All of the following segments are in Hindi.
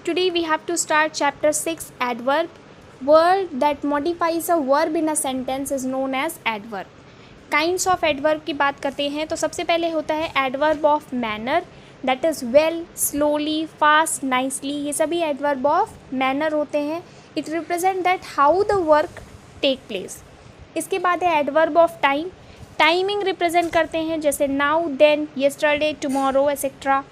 Today we have to start chapter 6 adverb. Word that modifies a verb in a sentence is known as adverb. Kinds of adverb की बात करते हैं तो सबसे पहले होता है adverb of manner, that is well, slowly, fast, nicely. ये सभी adverb of manner होते हैं. It represent that how the work take place. इसके बाद है adverb of time. Timing represent करते हैं जैसे now, then, yesterday, tomorrow, etc.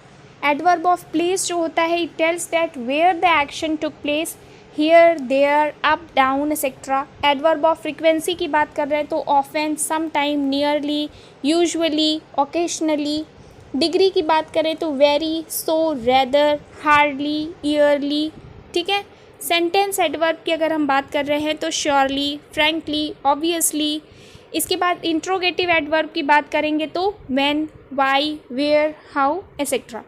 Adverb of place जो होता है it tells that where the action took place, here, there, up, down, etcetera. Adverb of frequency की बात कर रहे हैं तो often, some time, nearly, usually, occasionally. Degree की बात करें तो very, so, rather, hardly, yearly. ठीक है. सेंटेंस एडवर्ब की अगर हम बात कर रहे हैं तो श्योरली, फ्रैंकली, ऑब्वियसली. इसके बाद इंट्रोगेटिव एडवर्ब की बात करेंगे तो when, why, where, how, etcetera.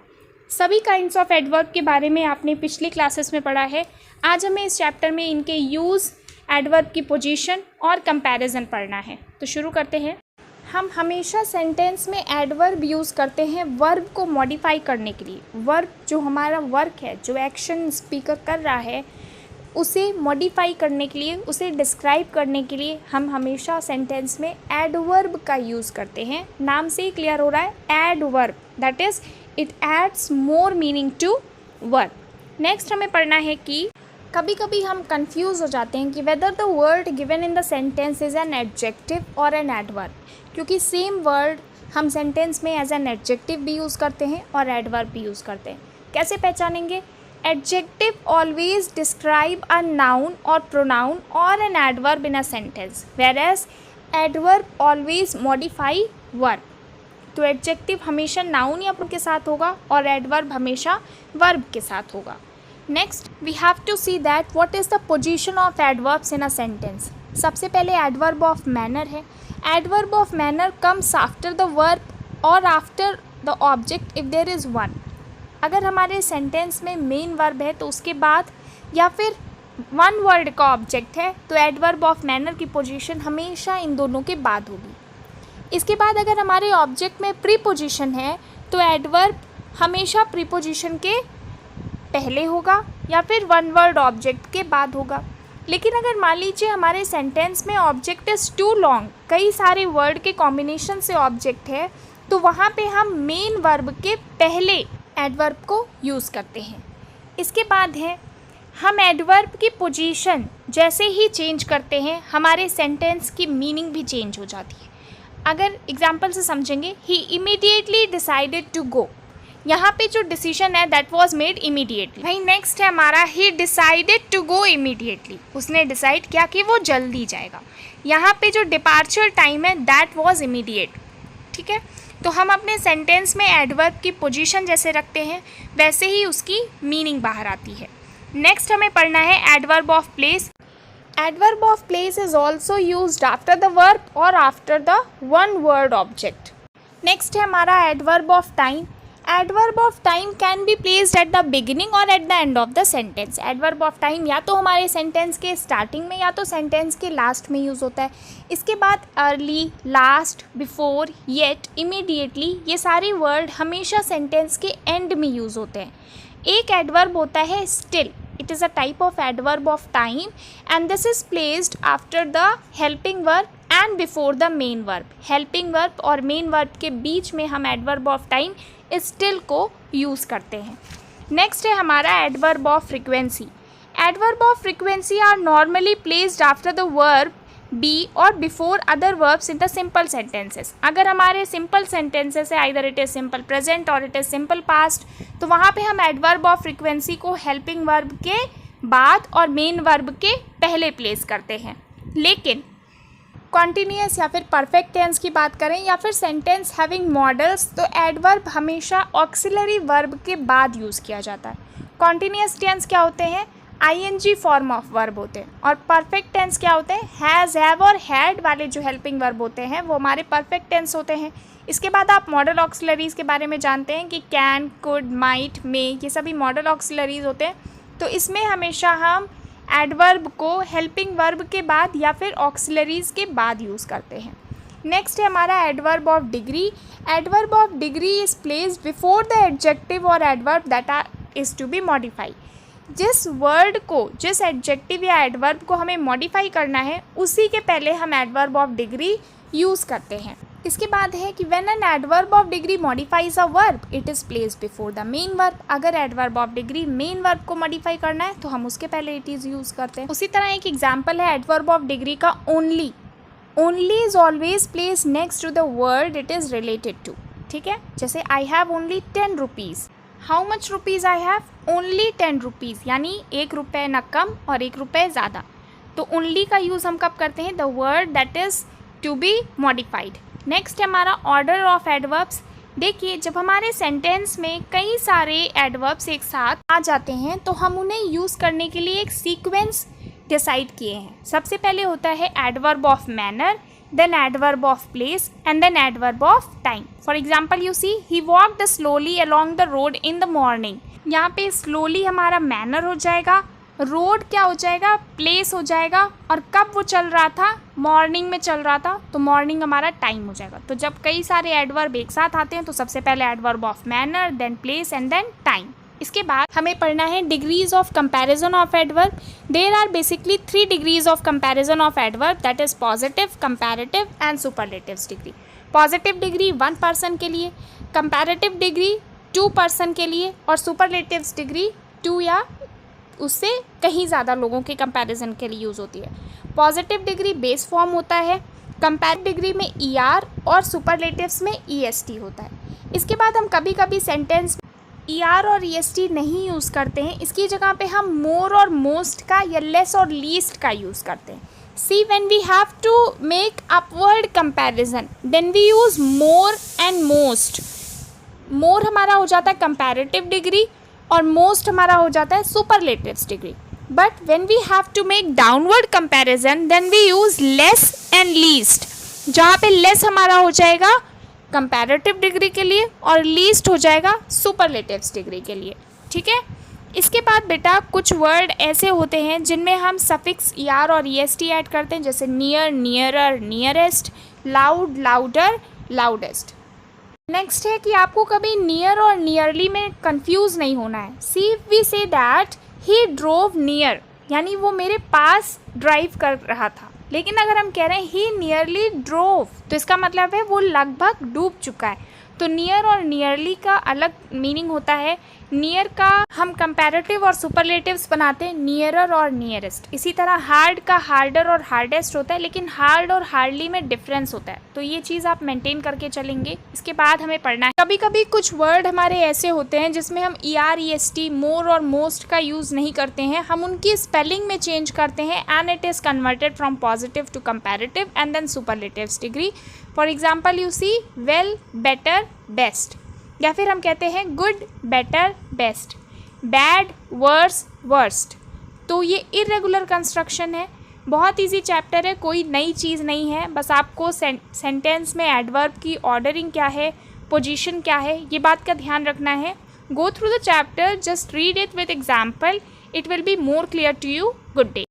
सभी काइंड्स ऑफ एडवर्ब के बारे में आपने पिछली क्लासेस में पढ़ा है. आज हमें इस चैप्टर में इनके यूज़, एडवर्ब की पोजीशन और कंपैरिजन पढ़ना है. तो शुरू करते हैं. हम हमेशा सेंटेंस में एडवर्ब यूज़ करते हैं वर्ब को मॉडिफाई करने के लिए. वर्ब जो हमारा वर्क है, जो एक्शन स्पीकर कर रहा है, उसे मॉडिफाई करने के लिए, उसे डिस्क्राइब करने के लिए हम हमेशा सेंटेंस में एडवर्ब का यूज़ करते हैं. नाम से ही क्लियर हो रहा है, adverb, that is it adds more meaning to verb. Next हमें पढ़ना है कि कभी कभी हम कंफ्यूज हो जाते हैं कि whether the word given in the sentence is an adjective और एन एडवर्ब, क्योंकि सेम वर्ड हम सेंटेंस में एज एन एडजेक्टिव भी यूज़ करते हैं और एडवर्ब भी यूज़ करते हैं. कैसे पहचानेंगे? Adjective always describe a noun or pronoun or an adverb in a sentence, whereas adverb always modify verb. तो adjective हमेशा noun या pronoun के साथ होगा और adverb हमेशा verb के साथ होगा. Next, we have to see that what is the position of adverbs in a sentence. सबसे पहले adverb of manner है. Adverb of manner comes after the verb or after the object if there is one. अगर हमारे सेंटेंस में मेन वर्ब है तो उसके बाद या फिर वन वर्ड का ऑब्जेक्ट है तो एडवर्ब ऑफ मैनर की पोजीशन हमेशा इन दोनों के बाद होगी. इसके बाद अगर हमारे ऑब्जेक्ट में प्रीपोजिशन है तो एडवर्ब हमेशा प्रीपोजिशन के पहले होगा या फिर वन वर्ड ऑब्जेक्ट के बाद होगा. लेकिन अगर मान लीजिए हमारे सेंटेंस में ऑब्जेक्ट इज़ टू लॉन्ग, कई सारे वर्ड के कॉम्बिनेशन से ऑब्जेक्ट है, तो वहाँ पे हम मेन वर्ब के पहले एडवर्ब को यूज़ करते हैं. इसके बाद है हम एडवर्ब की पोजीशन जैसे ही चेंज करते हैं हमारे सेंटेंस की मीनिंग भी चेंज हो जाती है. अगर एग्जांपल से समझेंगे, he immediately decided to go. यहाँ पे जो डिसीजन है दैट वाज मेड इमीडिएटली. भाई नेक्स्ट है हमारा he decided to go immediately. उसने डिसाइड किया कि वो जल्दी जाएगा. यहाँ पे जो डिपार्चर टाइम है दैट वाज इमीडिएट. ठीक है. तो हम अपने सेंटेंस में एडवर्ब की पोजीशन जैसे रखते हैं वैसे ही उसकी मीनिंग बाहर आती है. नेक्स्ट हमें पढ़ना है adverb of place. Adverb of place is also used after the verb और after the one word object. Next है हमारा adverb of time. Adverb of time can be placed at the beginning और at the end of the sentence. Adverb of time या तो हमारे सेंटेंस के स्टार्टिंग में या तो सेंटेंस के लास्ट में यूज़ होता है. इसके बाद early, last, before, yet, immediately, ये सारे वर्ड हमेशा सेंटेंस के एंड में यूज़ होते हैं. एक एडवर्ब होता है still. It is a type of adverb of time and this is placed after the helping verb and before the main verb. Helping verb और मेन वर्ब के बीच में हम एडवर्ब ऑफ टाइम स्टिल को यूज़ करते हैं. नेक्स्ट है हमारा adverb of frequency. Adverb of frequency are normally placed after the verb be और before other verbs in the simple sentences. अगर हमारे सिंपल सेंटेंसेस है either it is simple present और इट इज़ सिंपल पास्ट, तो वहाँ पे हम एडवर्ब ऑफ फ्रीक्वेंसी को हेल्पिंग वर्ब के बाद और मेन वर्ब के पहले प्लेस करते हैं. लेकिन कॉन्टिन्यूअस या फिर परफेक्ट टेंस की बात करें या फिर सेंटेंस हैविंग मॉडल्स तो एडवर्ब हमेशा ऑक्सिलरी वर्ब के बाद यूज़ किया जाता है. कॉन्टिन्यूअस टेंस क्या होते हैं? आईएनजी फॉर्म ऑफ वर्ब होते हैं. और परफेक्ट टेंस क्या होते हैं? हैज़, हैव और हैड वाले जो हेल्पिंग वर्ब होते हैं वो हमारे परफेक्ट टेंस होते हैं. इसके बाद आप मॉडल ऑक्सिलरीज़ के बारे में जानते हैं कि कैन, कुड, माइट, मे, ये सभी मॉडल ऑक्सिलरीज़ होते हैं. तो इसमें हमेशा हम एडवर्ब को हेल्पिंग वर्ब के बाद या फिर ऑक्सिलरीज़ के बाद यूज़ करते हैं. नेक्स्ट है हमारा adverb of degree. Adverb of degree is placed before the adjective और adverb that is to be modify. जिस वर्ड को, जिस एडजेक्टिव या एडवर्ब को हमें मॉडिफाई करना है उसी के पहले हम एडवर्ब ऑफ डिग्री यूज़ करते हैं। इसके बाद है कि when an adverb of degree modifies a verb it is placed before the main verb. अगर adverb of degree main verb को मॉडिफाई करना है तो हम उसके पहले इट इज़ यूज़ करते हैं। उसी तरह एक एग्जाम्पल है एडवर्ब ऑफ डिग्री का only. Only is always place next to the word it is related to. ठीक है, जैसे I have only 10 rupees. How much rupees I have? Only 10 rupees, यानी 1 रुपये न कम और 1 रुपये ज़्यादा। तो ओनली का यूज़ हम कब करते हैं? The word that is to be modified. Next है हमारा ऑर्डर ऑफ एडवर्ब्स। देखिए, जब हमारे सेंटेंस में कई सारे एडवर्ब्स एक साथ आ जाते हैं तो हम उन्हें यूज़ करने के लिए एक सीक्वेंस डिसाइड किए हैं। सबसे पहले होता है adverb of manner, then adverb of place and then adverb of time. For example you see he walked slowly along the road in the morning. यहाँ पे स्लोली हमारा मैनर हो जाएगा, रोड क्या हो जाएगा? प्लेस हो जाएगा, और कब वो चल रहा था? मॉर्निंग में चल रहा था, तो मॉर्निंग हमारा टाइम हो जाएगा। तो जब कई सारे एडवर्ब एक साथ आते हैं तो सबसे पहले adverb of manner, then place and then time. इसके बाद हमें पढ़ना है degrees of comparison of adverb. There are basically 3 degrees of comparison of adverb, that is positive, comparative and superlatives degree. Positive degree 1 person के लिए, कंपैरेटिव डिग्री 2 पर्सन के लिए और सुपरलेटिव्स डिग्री 2 या उससे कहीं ज़्यादा लोगों के कंपैरिजन के लिए यूज़ होती है। पॉजिटिव डिग्री बेस फॉर्म होता है, कंपैरेटिव डिग्री में ER और सुपरलेटिव्स में EST होता है। इसके बाद हम कभी कभी सेंटेंस ER और EST नहीं यूज़ करते हैं, इसकी जगह पे हम मोर और मोस्ट का या लेस और लीस्ट का यूज़ करते हैं। See when we have to make upward comparison then we use more and most. More हमारा हो जाता है कंपैरेटिव डिग्री और मोस्ट हमारा हो जाता है superlatives degree. But when we have to make downward comparison then we use less and least, जहाँ पे लेस हमारा हो जाएगा कंपैरेटिव डिग्री के लिए और लीस्ट हो जाएगा सुपरलेटिव्स डिग्री के लिए। ठीक है, इसके बाद बेटा कुछ वर्ड ऐसे होते हैं जिनमें हम सफिक्स ER और EST ऐड करते हैं, जैसे near, nearer, nearest, loud, louder, loudest. Next है कि आपको कभी नियर और नियरली में कंफ्यूज नहीं होना है। See we say that he drove near, यानी वो मेरे पास ड्राइव कर रहा था, लेकिन अगर हम कह रहे हैं ही नियरली ड्रोव तो इसका मतलब है वो लगभग डूब चुका है। तो नियर और नियरली का अलग मीनिंग होता है। नियर का हम कंपैरेटिव और सुपरलेटिव्स बनाते हैं, नियरर और नियरेस्ट। इसी तरह हार्ड का हार्डर और हार्डेस्ट होता है, लेकिन हार्ड और हार्डली में डिफरेंस होता है, तो ये चीज़ आप मेंटेन करके चलेंगे। इसके बाद हमें पढ़ना है, कभी कभी कुछ वर्ड हमारे ऐसे होते हैं जिसमें हम ER, EST, मोर और मोस्ट का यूज़ नहीं करते हैं, हम उनकी स्पेलिंग में चेंज करते हैं and it is converted from positive to comparative and then superlatives degree. For example you see well, better, best, या फिर हम कहते हैं good, better, best, bad, worse, worst. तो ये इरेगुलर कंस्ट्रक्शन है, बहुत इजी चैप्टर है, कोई नई चीज़ नहीं है, बस आपको सेंटेंस में एडवर्ब की ऑर्डरिंग क्या है, पोजीशन क्या है, ये बात का ध्यान रखना है। Go through the chapter, just read it with example, it will be more clear to you. Good day.